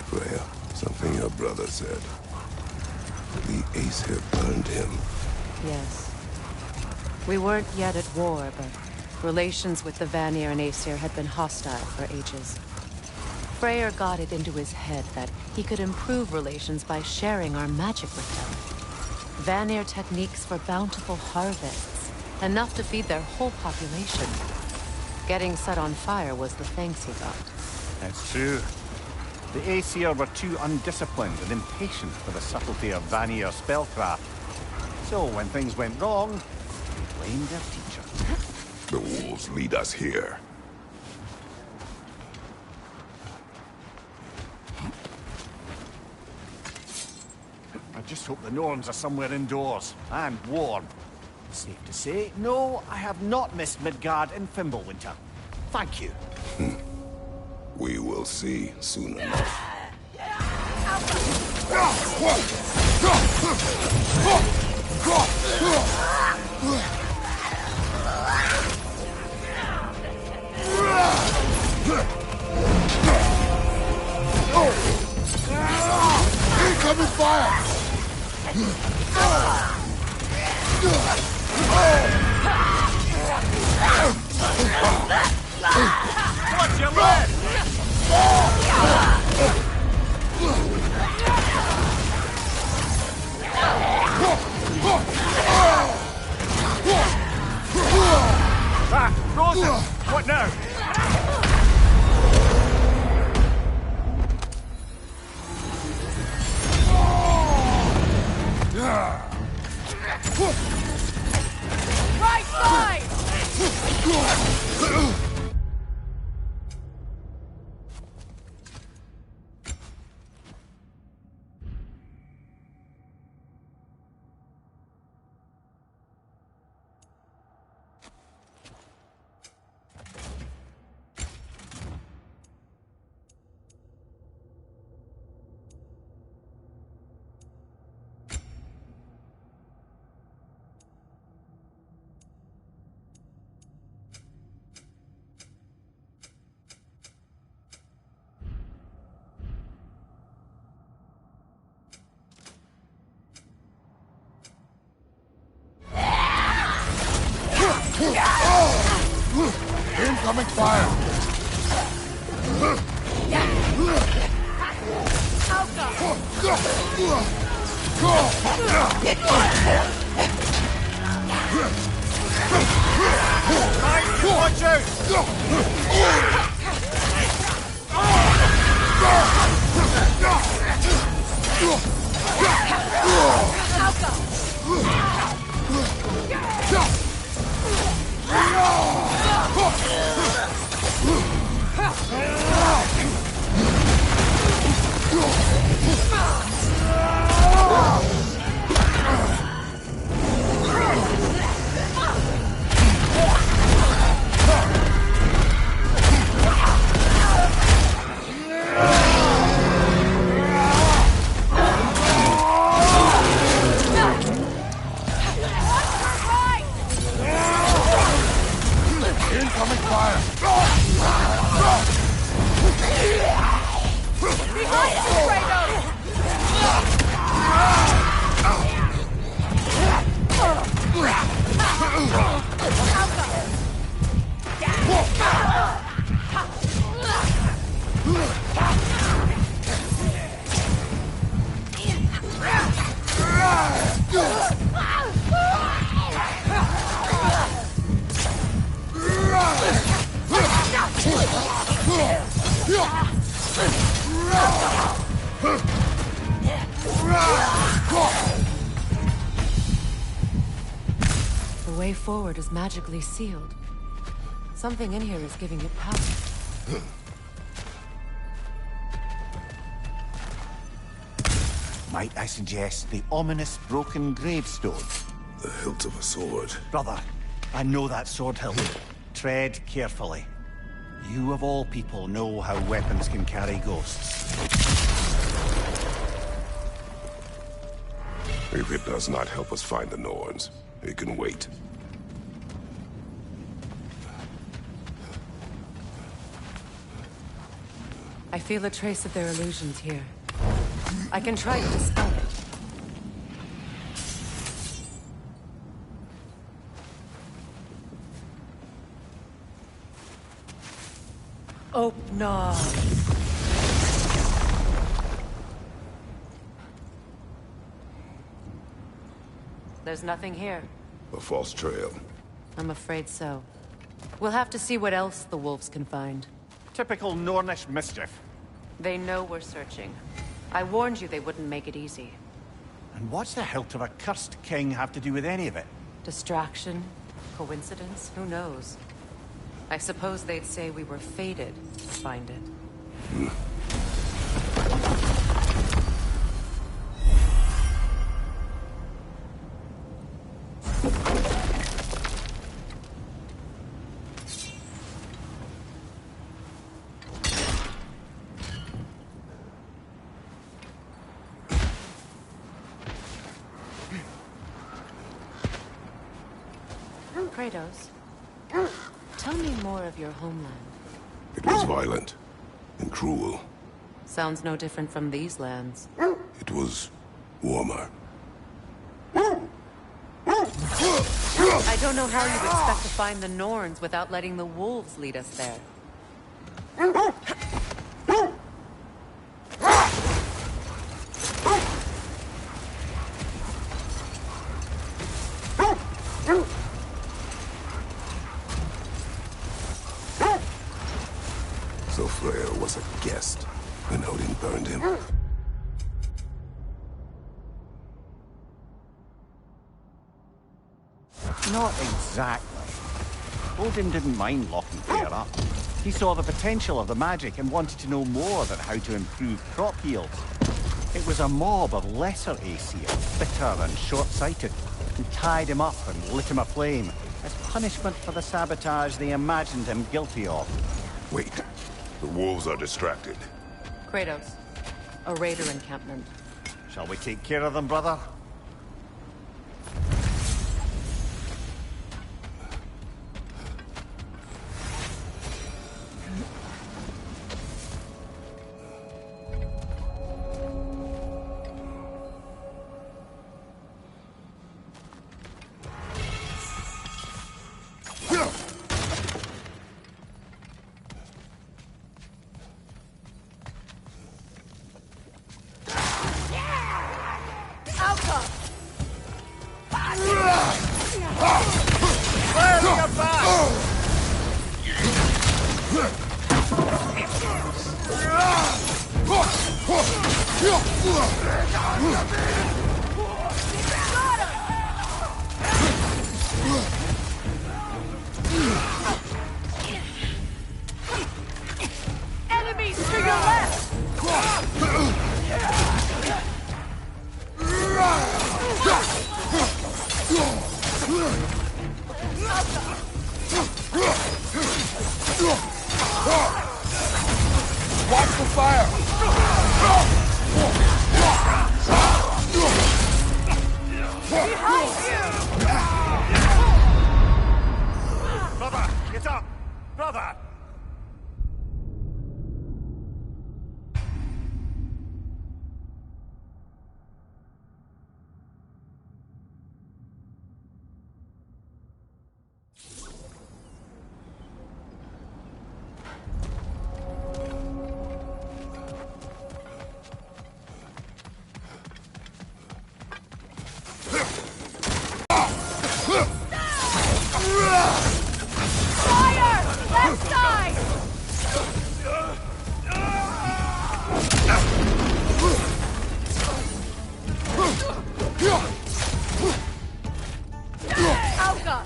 Freya, something your brother said. The Aesir burned him. Yes. We weren't yet at war, but relations with the Vanir and Aesir had been hostile for ages. Freyr got it into his head that he could improve relations by sharing our magic with them. Vanir techniques for bountiful harvests, enough to feed their whole population. Getting set on fire was the thanks he got. That's true. The Aesir were too undisciplined and impatient for the subtlety of Vanir spellcraft. So when things went wrong, they blamed their teacher. The wolves lead us here. I just hope the Norns are somewhere indoors, and warm. Safe to say, no, I have not missed Midgard in Fimbulwinter. Thank you. We will see soon enough. Incoming fire! Watch your left! Ah, Rosa! What now? Right side! Watch out! Incoming fire! Behind you, Kratos! The way forward is magically sealed. Something in here is giving it power. Might I suggest the ominous broken gravestone? The hilt of a sword. Brother, I know that sword hilt. Tread carefully. You of all people know how weapons can carry ghosts. If it does not help us find the Norns, it can wait. I feel a trace of their illusions here. I can try to dispel it. Oh, no. There's nothing here. A false trail. I'm afraid so. We'll have to see what else the wolves can find. Typical Nornish mischief. They know we're searching. I warned you they wouldn't make it easy. And what's the hilt of a cursed king have to do with any of it? Distraction? Coincidence? Who knows? I suppose they'd say we were fated to find it. Kratos, tell me more of your homeland. It was violent and cruel. Sounds no different from these lands. It was warmer. I don't know how you'd expect to find the Norns without letting the wolves lead us there. So Freyr was a guest, and Odin burned him. Not exactly. Odin didn't mind locking Freyr up. He saw the potential of the magic and wanted to know more than how to improve crop yields. It was a mob of lesser Aesir, bitter and short-sighted, who tied him up and lit him aflame as punishment for the sabotage they imagined him guilty of. Wait. The wolves are distracted. Kratos, a raider encampment. Shall we take care of them, brother? Enemies to your left! Watch the fire! Behind you! Brother, get up! Brother! Fire! Left side! Alka!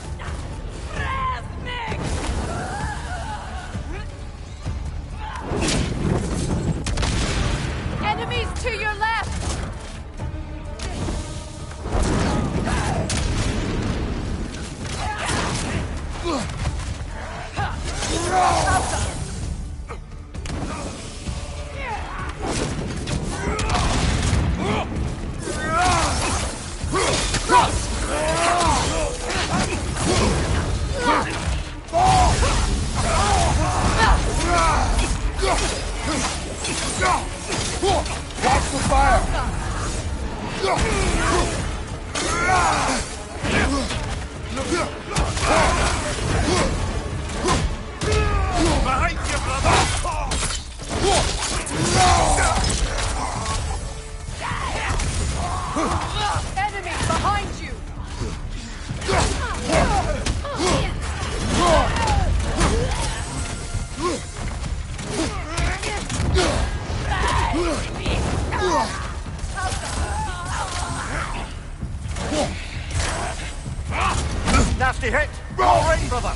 Enemies to your left! Watch the fire! Behind you, brother! Enemy behind you! Nasty hit! All right, brother!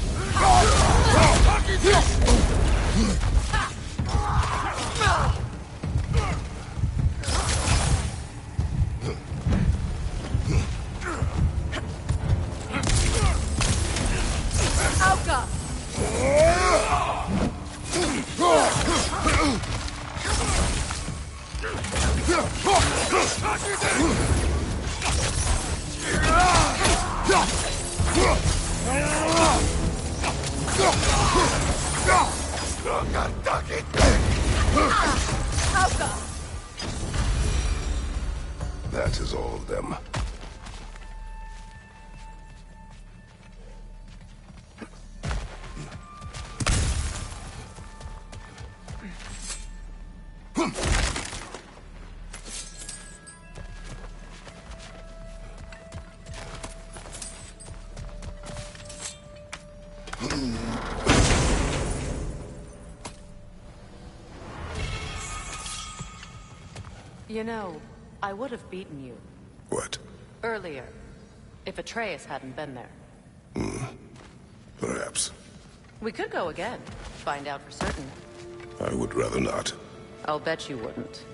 Alka! Alka! That is all of them. You know, I would have beaten you. What? Earlier, if Atreus hadn't been there. Perhaps. We could go again, find out for certain. I would rather not. I'll bet you wouldn't.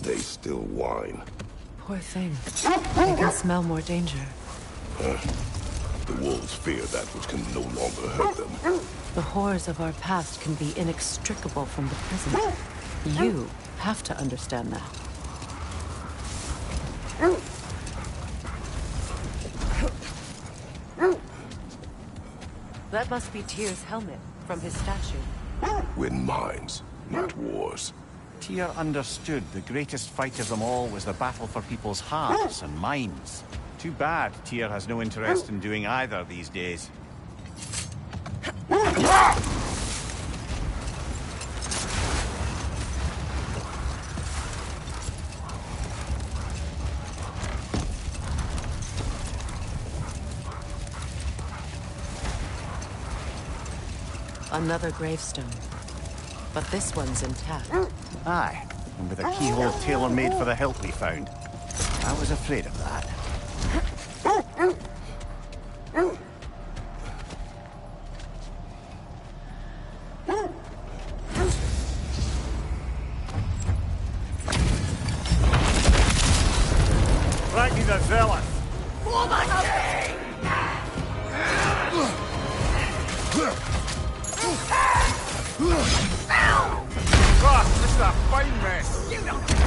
They still whine. Poor thing. They can smell more danger. The wolves fear that which can no longer hurt them. The horrors of our past can be inextricable from the present. You have to understand that. That must be Tyr's helmet from his statue. Win minds, not wars. Tyr understood the greatest fight of them all was the battle for people's hearts and minds. Too bad Tyr has no interest in doing either these days. Another gravestone. But this one's intact. Aye, and with a keyhole tailor-made for the hilt we found. I was afraid of that. Ragnar the Zealous! For the king! God, this is a fine mess! You don't